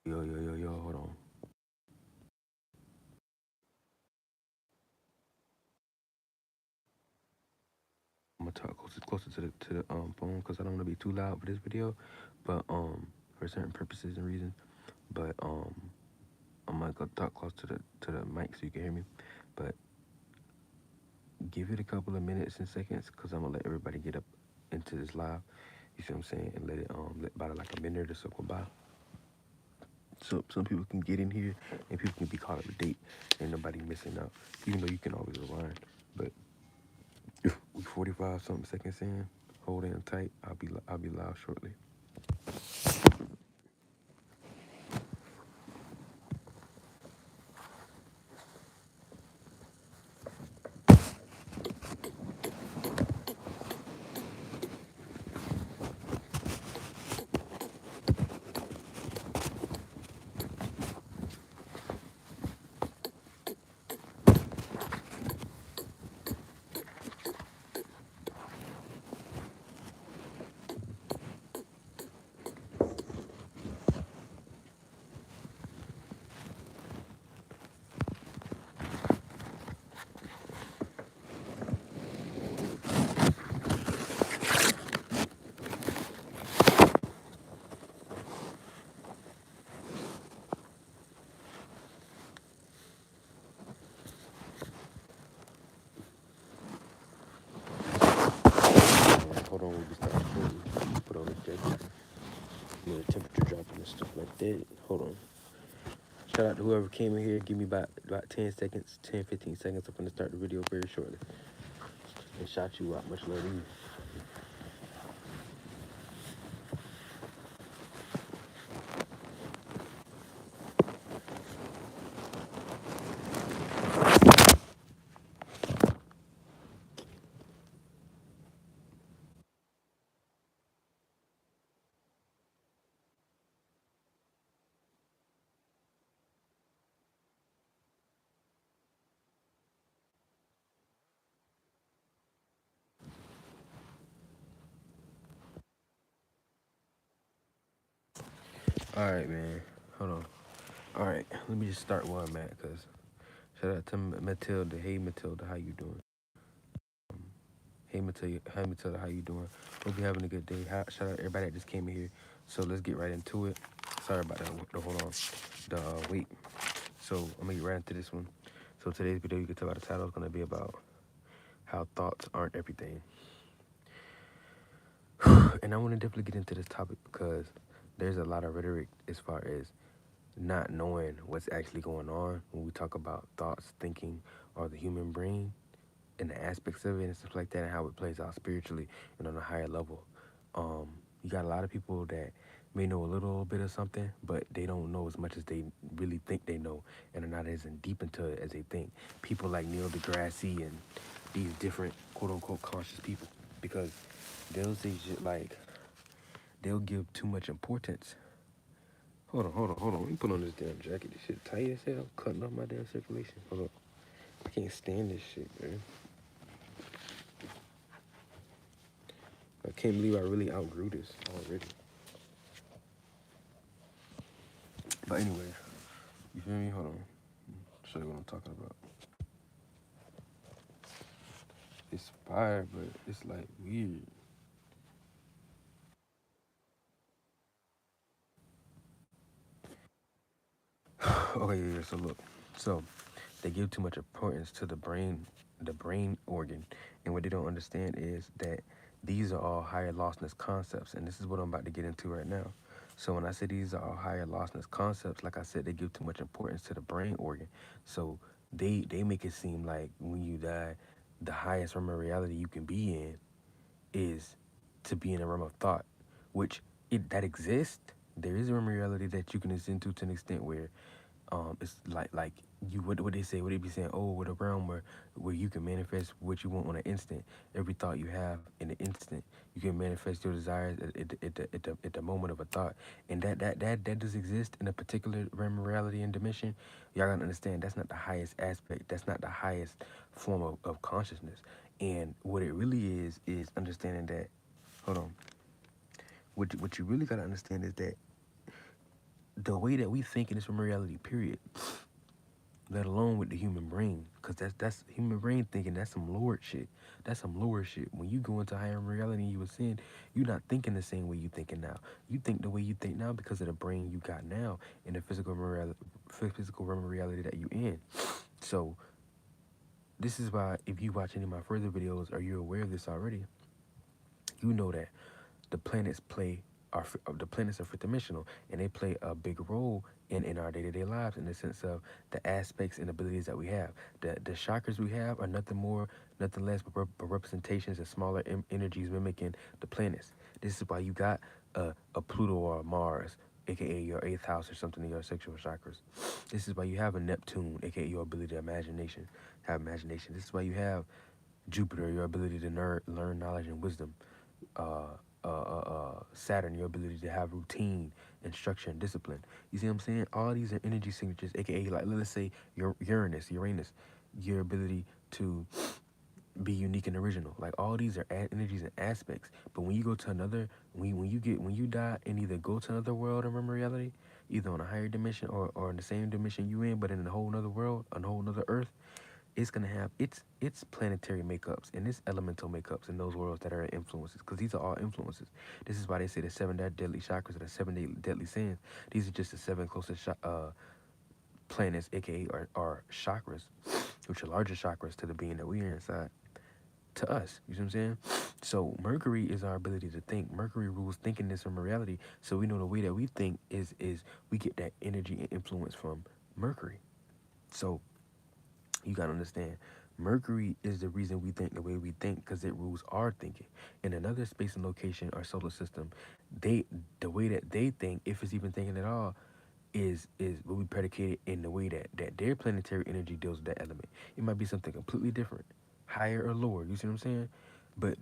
Yo, hold on. I'm gonna talk closer to the phone because I don't want to be too loud for this video, but for certain purposes and reasons. But I'm gonna go talk close to the mic so you can hear me. But give it a couple of minutes and seconds because I'm gonna let everybody get up into this live. You see what I'm saying? And let it let about like a minute or so go by. So some people can get in here and people can be caught up to date and nobody missing out. Even though you can always rewind. But if we 45 something seconds in, hold in tight. I'll be live shortly. Hold on, we just start shortly. Put on the jacket. The temperature dropping and stuff like that. Hold on. Shout out to whoever came in here. Give me about 10 seconds, 10, 15 seconds. I'm going to start the video very shortly. And shout you out. Much love to you. All right, man. Hold on. All right, let me just start where I'm at, cause shout out to Matilda. Hey, Matilda, how you doing? Hey Matilda, how you doing? Hope you're having a good day. Shout out to everybody that just came in here. So let's get right into it. Sorry about that. Hold on. Wait. So I'm gonna get right into this one. So today's video, you can tell by the title, is gonna be about how thoughts aren't everything. And I want to definitely get into this topic because there's a lot of rhetoric as far as not knowing what's actually going on when we talk about thoughts, thinking, or the human brain and the aspects of it and stuff like that and how it plays out spiritually and on a higher level. You got a lot of people that may know a little bit of something, but they don't know as much as they really think they know and are not as in deep into it as they think. People like Neil deGrasse and these different quote-unquote conscious people, because they'll say shit like, they'll give too much importance. Hold on. Let me put on this damn jacket. This shit tight as hell. Cutting off my damn circulation. Hold up. I can't stand this shit, man. I can't believe I really outgrew this already. But anyway, you feel me? Hold on. Show you what I'm talking about. It's fire, but it's like weird. Okay, yeah, so look. So they give too much importance to the brain organ. And what they don't understand is that these are all higher lostness concepts. And this is what I'm about to get into right now. So when I say these are all higher lostness concepts, like I said, they give too much importance to the brain organ. So they make it seem like when you die, the highest realm of reality you can be in is to be in a realm of thought, which that exists. There is a realm of reality that you can ascend to an extent where it's like you what they say, what they be saying, oh, with a realm where you can manifest what you want on an instant. Every thought you have in an instant, you can manifest your desires at the moment of a thought. And that does exist in a particular realm of reality and dimension. Y'all gotta understand that's not the highest aspect, that's not the highest form of consciousness. And what it really is understanding that, hold on, what you really gotta understand is that the way that we think in this reality, period, let alone with the human brain, because that's human brain thinking. That's some lower shit. That's some lower shit. When you go into higher reality and you ascend, you're not thinking the same way you thinking now. You think the way you think now because of the brain you got now in the physical realm of reality that you in. So this is why if you watch any of my further videos or you're aware of this already, you know that the planets play the planets are fifth dimensional, and they play a big role in our day-to-day lives in the sense of the aspects and abilities that we have. The chakras we have are nothing more, nothing less but representations of smaller energies mimicking the planets. This is why you got a Pluto or a Mars, aka your eighth house or something in your sexual chakras. This is why you have a Neptune, aka your ability to have imagination. This is why you have Jupiter, your ability to learn knowledge and wisdom. Uh, Saturn, your ability to have routine and structure and discipline. You see what I'm saying? All these are energy signatures, aka like let's say your Uranus, your ability to be unique and original. Like all these are energies and aspects. But when you go to another, when you die and either go to another world and remember reality, either on a higher dimension or in the same dimension you in, but in a whole nother world, a whole nother earth, it's gonna have its planetary makeups and its elemental makeups in those worlds that are influences, because these are all influences. This is why they say the seven deadly chakras or the seven deadly sins. These are just the seven closest planets, aka or chakras, which are larger chakras to the being that we are inside. To us, you see what I'm saying? So Mercury is our ability to think. Mercury rules thinkingness from reality. So we know the way that we think is we get that energy and influence from Mercury. So you gotta understand, Mercury is the reason we think the way we think because it rules our thinking. In another space and location, our solar system, they the way that they think, if it's even thinking at all, is will be predicated in the way that their planetary energy deals with that element. It might be something completely different, higher or lower. You see what I'm saying? But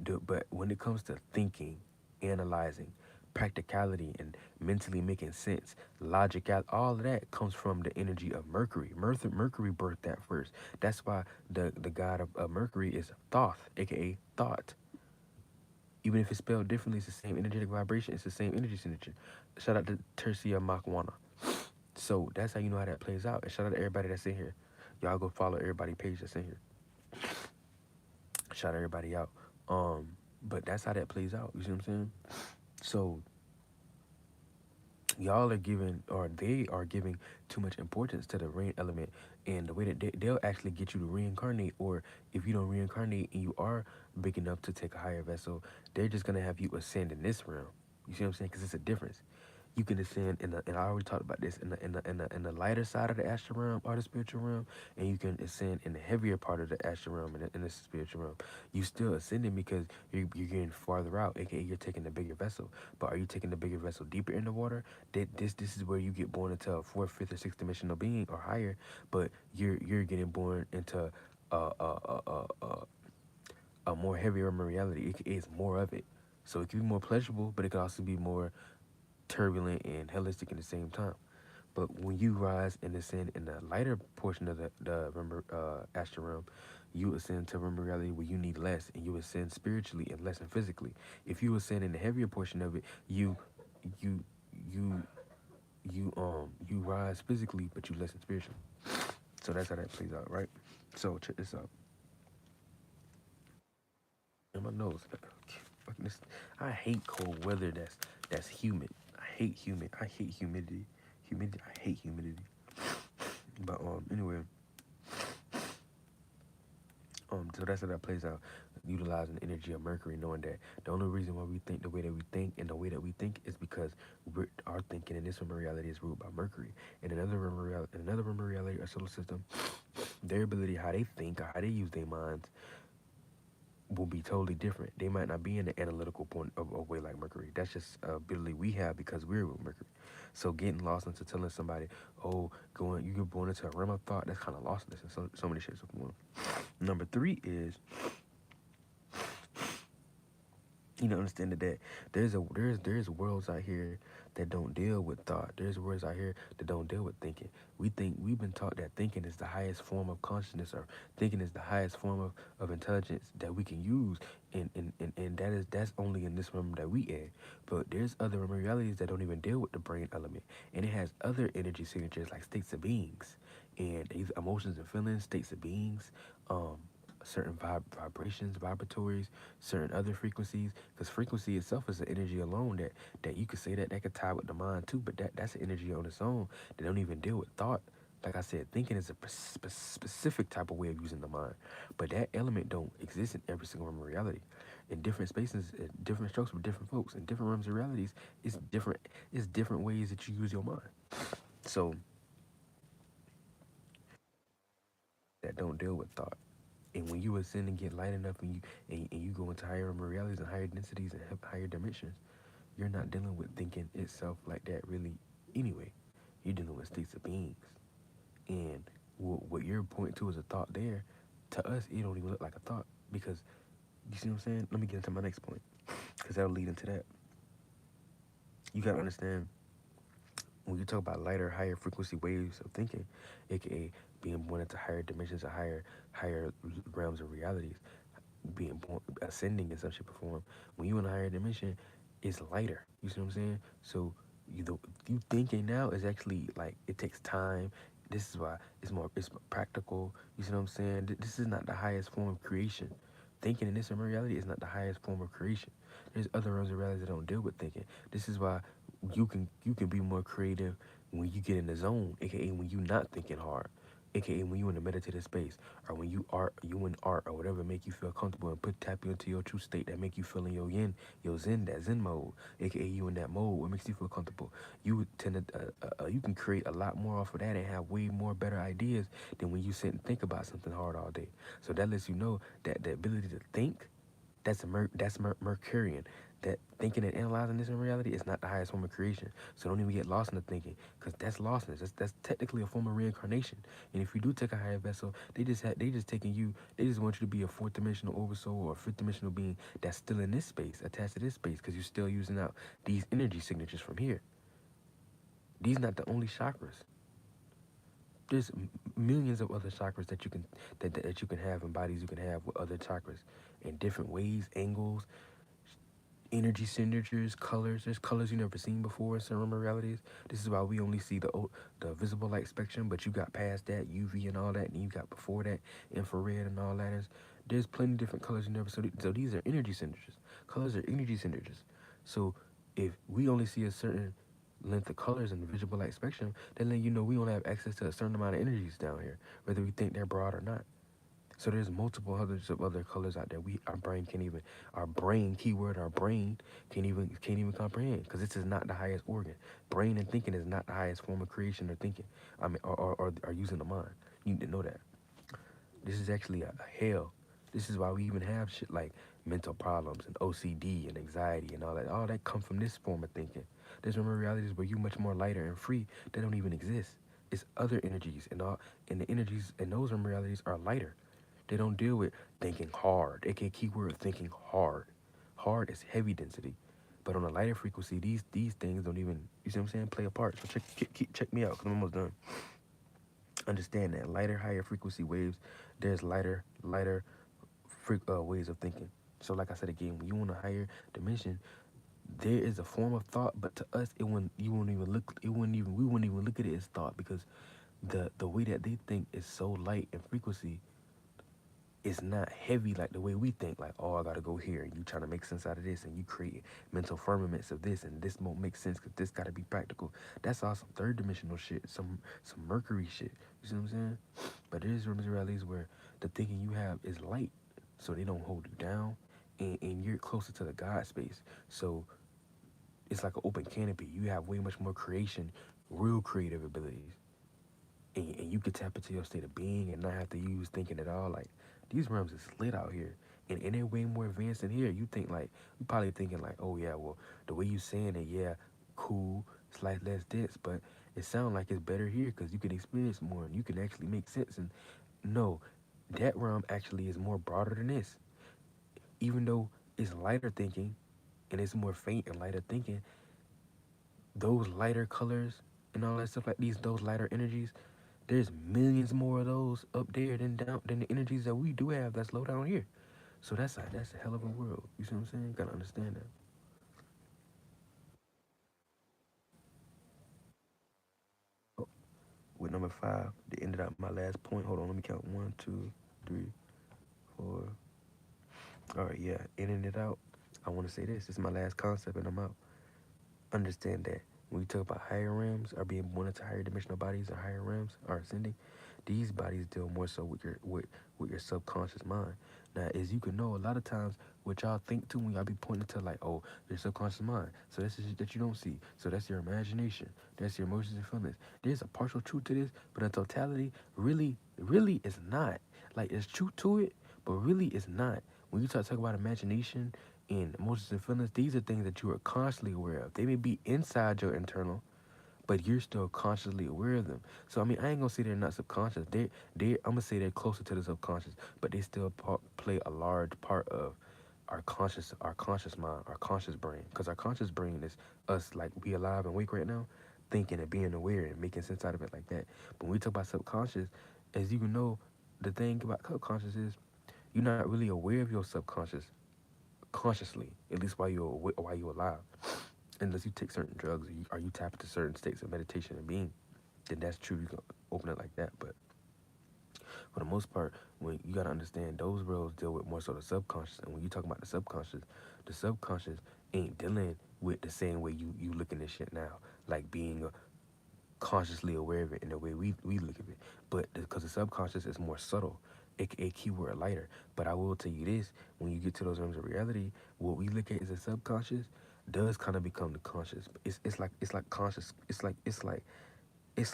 when it comes to thinking, analyzing, practicality, and mentally making sense, logic, all of that comes from the energy of Mercury. Mercury birthed that first. That's why the god of Mercury is Thoth, aka thought. Even if it's spelled differently, it's the same energetic vibration. It's the same energy signature. Shout out to Tercia Makwana. So that's how you know how that plays out. And shout out to everybody that's in here. Y'all go follow everybody page that's in here. Shout everybody out. But that's how that plays out. You see what I'm saying? So y'all are giving, or they are giving too much importance to the rain element, and the way that they'll actually get you to reincarnate, or if you don't reincarnate and you are big enough to take a higher vessel, they're just gonna have you ascend in this realm. You see what I'm saying? Because it's a difference. You can ascend in the, and I already talked about this, in the lighter side of the astral realm or the spiritual realm, and you can ascend in the heavier part of the astral realm and in the spiritual realm. You still ascending because you're getting farther out, aka you're taking the bigger vessel. But are you taking the bigger vessel deeper in the water? This is where you get born into a fourth, fifth, or sixth dimensional being or higher. But you're getting born into a a a a, a, a more heavier realm of reality. It is more of it. So it can be more pleasurable, but it can also be more turbulent and holistic at the same time. But when you rise and ascend in the lighter portion of the remember astral realm, you ascend to remember reality where you need less, and you ascend spiritually and less than physically. If you ascend in the heavier portion of it, you you you rise physically, but you lessen spiritually. So that's how that plays out, right? So check this out. In my nose, fucking this, I hate cold weather. That's humid. I hate humid. I hate humidity. Humidity. I hate humidity. But anyway, so that's how that plays out. Utilizing the energy of Mercury, knowing that the only reason why we think the way that we think and the way that we think is because our thinking in this realm of reality is ruled by Mercury. In another realm of reality, our solar system, their ability, how they think, or how they use their minds, will be totally different. They might not be in the analytical point of way like Mercury. That's just a ability we have because we're with Mercury. So getting lost into telling somebody, oh, you get born into a realm of thought, that's kind of lostness in so many shapes of form. Number three is You know, understand that there's worlds out here that don't deal with thought. There's worlds out here that don't deal with thinking. We've been taught that thinking is the highest form of consciousness, or thinking is the highest form of intelligence that we can use, and that's only in this realm that we in. But there's other realities that don't even deal with the brain element, and it has other energy signatures like states of beings, and these emotions and feelings, states of beings, um, certain vibrations, vibratories, certain other frequencies, because frequency itself is an energy alone that you could say that could tie with the mind too, but that's an energy on its own that don't even deal with thought. Like I said, thinking is a specific type of way of using the mind, but that element don't exist in every single realm of reality. In different spaces, different strokes with different folks, in different realms of realities, it's different. It's different ways that you use your mind. So that don't deal with thought. And when you ascend and get light enough, and you go into higher realities and higher densities and higher dimensions, you're not dealing with thinking itself like that really anyway. You're dealing with states of beings. And what you're pointing to as a thought there, to us, it don't even look like a thought. Because, you see what I'm saying? Let me get into my next point. Because that'll lead into that. You got to understand, when you talk about lighter, higher frequency waves of thinking, aka being born into higher dimensions or higher realms of realities, being born, ascending in some shape or form. When you in a higher dimension, it's lighter. You see what I'm saying? So you thinking now is actually like it takes time. This is why it's more practical. You see what I'm saying? This is not the highest form of creation. Thinking in this reality is not the highest form of creation. There's other realms of reality that don't deal with thinking. This is why you can be more creative when you get in the zone, aka when you not thinking hard, aka when you in a meditative space, or when you in art or whatever make you feel comfortable and put tap you into your true state that make you feel in your yin, your zen, that zen mode, aka you in that mode what makes you feel comfortable. You tend to you can create a lot more off of that and have way more better ideas than when you sit and think about something hard all day. So that lets you know that the ability to think, that's Mercurian. That thinking and analyzing this in reality is not the highest form of creation. So don't even get lost in the thinking, because that's lostness. That's technically a form of reincarnation. And if you do take a higher vessel, they just taking you. They just want you to be a fourth dimensional oversoul or a fifth dimensional being that's still in this space, attached to this space, because you're still using out these energy signatures from here. These not the only chakras. There's millions of other chakras that you can that you can have, and bodies you can have with other chakras in different ways, angles, energy signatures, colors. There's colors you never seen before in certain realities. This is why we only see the visible light spectrum, but you got past that UV and all that, and you got before that infrared and all that. There's plenty of different colors you never saw. So these are energy signatures. Colors are energy signatures. So if we only see a certain length of colors in the visible light spectrum, then let you know we only have access to a certain amount of energies down here, whether we think they're broad or not. So there's multiple hundreds of other colors out there. Our brain can't even, our brain, keyword, our brain can't even comprehend, because this is not the highest organ. Brain and thinking is not the highest form of creation or thinking. I mean, or using the mind. You need to know that. This is actually a hell. This is why we even have shit like mental problems and OCD and anxiety and all that. All that come from this form of thinking. There's remember realities where you much more lighter and free that don't even exist. It's other energies, and the energies in those realities are lighter. They don't deal with thinking hard. AKA keyword thinking hard. Hard is heavy density. But on a lighter frequency, these things don't even, you see what I'm saying, play a part. So check me out, because I'm almost done. Understand that lighter, higher frequency waves, there's lighter ways of thinking. So like I said again, when you want a higher dimension, there is a form of thought, but to us, we wouldn't even look at it as thought, because the way that they think is so light in frequency. It's not heavy like the way we think, like, oh, I gotta go here, and you trying to make sense out of this, and you create mental firmaments of this, and this won't make sense because this gotta be practical. That's all some third dimensional shit, some Mercury shit. You see what I'm saying? But there's rooms and rallies where the thinking you have is light, so they don't hold you down, and you're closer to the God space. So it's like an open canopy. You have way much more creation, real creative abilities, and you could tap into your state of being and not have to use thinking at all. Like, these realms is lit out here, and they're way more advanced than here. You think like, you probably thinking like, oh yeah, well, the way you saying it, yeah, cool, it's like less dense, but it sounds like it's better here because you can experience more and you can actually make sense. And no, that realm actually is more broader than this. Even though it's lighter thinking, and it's more faint and lighter thinking, those lighter colors and all that stuff like those lighter energies, there's millions more of those up there than the energies that we do have that's low down here. So that's a hell of a world. You see what I'm saying? Gotta understand that. Oh, with number five, they ended up my last point. Hold on, let me count. One, two, three, four. All right, yeah, ending it out. I want to say this. This is my last concept, and I'm out. Understand that when we talk about higher realms or being born into higher dimensional bodies or higher realms or ascending, these bodies deal more so with your subconscious mind. Now, as you can know, a lot of times what y'all think too when y'all be pointing to like, oh, your subconscious mind. So that's the shit that you don't see. So that's your imagination. That's your emotions and feelings. There's a partial truth to this, but in totality, really is not. Like there's truth to it, but really it's not. When you talk about imagination and emotions and feelings, these are things that you are constantly aware of. They may be inside your internal, but you're still consciously aware of them. So I mean, I ain't gonna say they're not subconscious. I'm gonna say they're closer to the subconscious, but they still play a large part of our conscious mind, our conscious brain. Because our conscious brain is us, like we alive and awake right now, thinking and being aware and making sense out of it like that. But when we talk about subconscious, as you can know, the thing about subconscious is you're not really aware of your subconscious consciously, at least while you're alive. Unless you take certain drugs or you tap into certain states of meditation and being, then that's true. You can open it like that. But for the most part, when you gotta understand those worlds deal with more so the subconscious, and when you talk about the subconscious ain't dealing with the same way you looking at shit now, like being consciously aware of it in the way we look at it. But because the subconscious is more subtle, aka keyword lighter. But I will tell you this: when you get to those realms of reality, what we look at as a subconscious does kind of become the conscious. It's like conscious. It's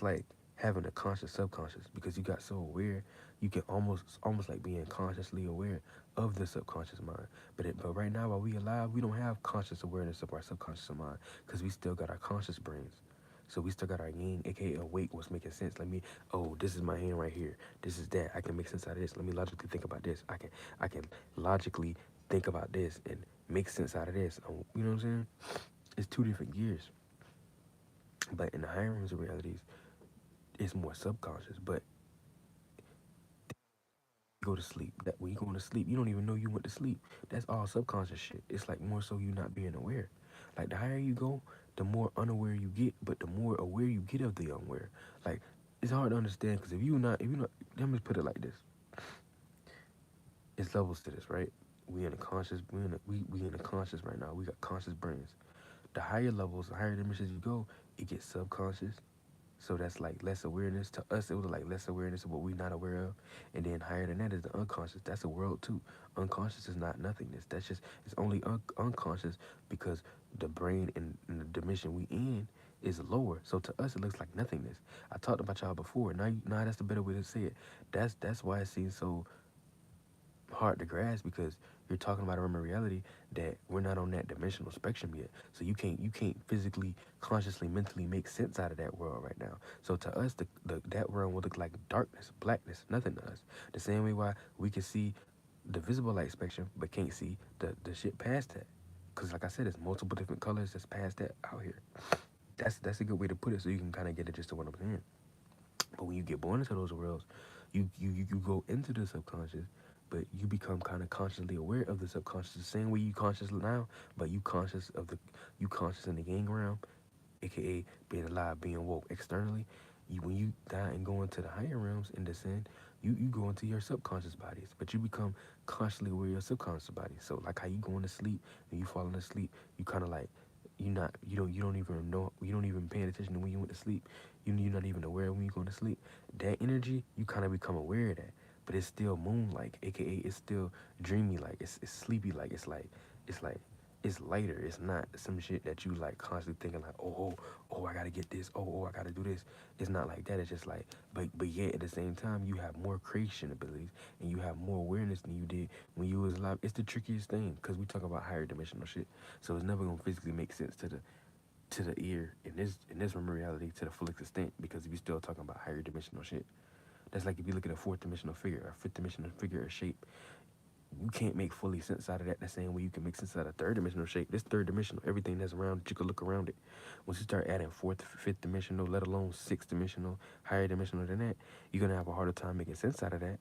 like having a conscious subconscious because you got so aware, you can almost like being consciously aware of the subconscious mind. But right now while we alive, we don't have conscious awareness of our subconscious mind because we still got our conscious brains. So we still got our yin, aka awake, what's making sense. Oh, this is my hand right here. This is that. I can make sense out of this. Let me logically think about this. I can logically think about this and make sense out of this. You know what I'm saying? It's two different gears. But in the higher realms of realities, it's more subconscious. But go to sleep. That when you go to sleep, you don't even know you went to sleep. That's all subconscious shit. It's like more so you not being aware. Like the higher you go, the more unaware you get, but the more aware you get of the unaware. Like it's hard to understand because if you not, let me put it like this: it's levels to this, right? We in a conscious right now. We got conscious brains. The higher levels, the higher dimensions you go, it gets subconscious. So that's like less awareness. To us, it was like less awareness of what we're not aware of. And then higher than that is the unconscious. That's a world too. Unconscious is not nothingness. That's just, it's only unconscious because the brain and the dimension we in is lower. So to us, it looks like nothingness. I talked about y'all before. Now that's the better way to say it. That's why it seems so hard to grasp because you're talking about a realm of reality that we're not on that dimensional spectrum yet. So you can't physically, consciously, mentally make sense out of that world right now. So to us, that world will look like darkness, blackness, nothing to us. The same way why we can see the visible light spectrum but can't see the shit past that. Cause like I said, there's multiple different colors that's past that out here. That's a good way to put it so you can kind of get it just to what I'm saying. But when you get born into those worlds, you go into the subconscious, but you become kind of consciously aware of the subconscious, the same way you conscious now, but you conscious in the gang realm, aka being alive, being woke externally. When you die and go into the higher realms and descend, you go into your subconscious bodies, but you become consciously aware of your subconscious body. So like how you going to sleep, when you falling asleep, you kind of like you don't even know, you don't even paying attention to when you went to sleep. You're not even aware when you're going to sleep. That energy, you kind of become aware of that, but it's still moon like, aka it's still dreamy like, it's sleepy like, it's like it's lighter. It's not some shit that you like constantly thinking like, oh, I gotta get this. Oh, I gotta do this. It's not like that. It's just like, but yet at the same time, you have more creation abilities and you have more awareness than you did when you was alive. It's the trickiest thing because we talk about higher dimensional shit, so it's never gonna physically make sense to the ear in this reality to the fullest extent because if you're still talking about higher dimensional shit. That's like if you look at a fourth dimensional figure or fifth dimensional figure or shape. You can't make fully sense out of that the same way you can make sense out of third dimensional shape. This third dimensional, everything that's around it, you can look around it. Once you start adding fourth, fifth dimensional, let alone sixth dimensional, higher dimensional than that, you're gonna have a harder time making sense out of that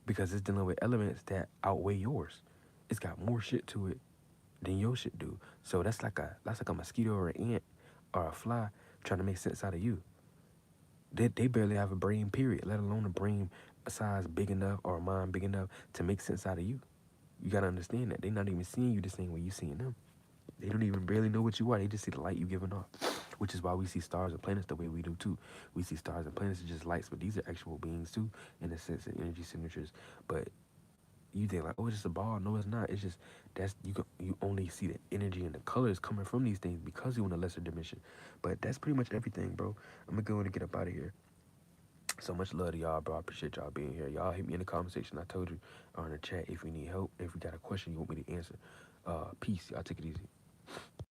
because it's dealing with elements that outweigh yours. It's got more shit to it than your shit do. So that's like a mosquito or an ant or a fly trying to make sense out of you. They barely have a brain, period, let alone a brain a size big enough or a mind big enough to make sense out of you. You gotta understand that they're not even seeing you the same way you seeing them. They don't even barely know what you are. They just see the light you giving off, which is why we see stars and planets the way we do too. We see stars and planets as just lights, but these are actual beings too, in the sense of energy signatures. But you think like, oh, it's just a ball. No, it's not. It's just you only see the energy and the colors coming from these things because you're in a lesser dimension. But that's pretty much everything, bro. I'm gonna go in and get up out of here. So much love to y'all, bro. I appreciate y'all being here. Y'all hit me in the comment section. I told you, or in the chat if you need help, if you got a question you want me to answer. Peace. Y'all take it easy.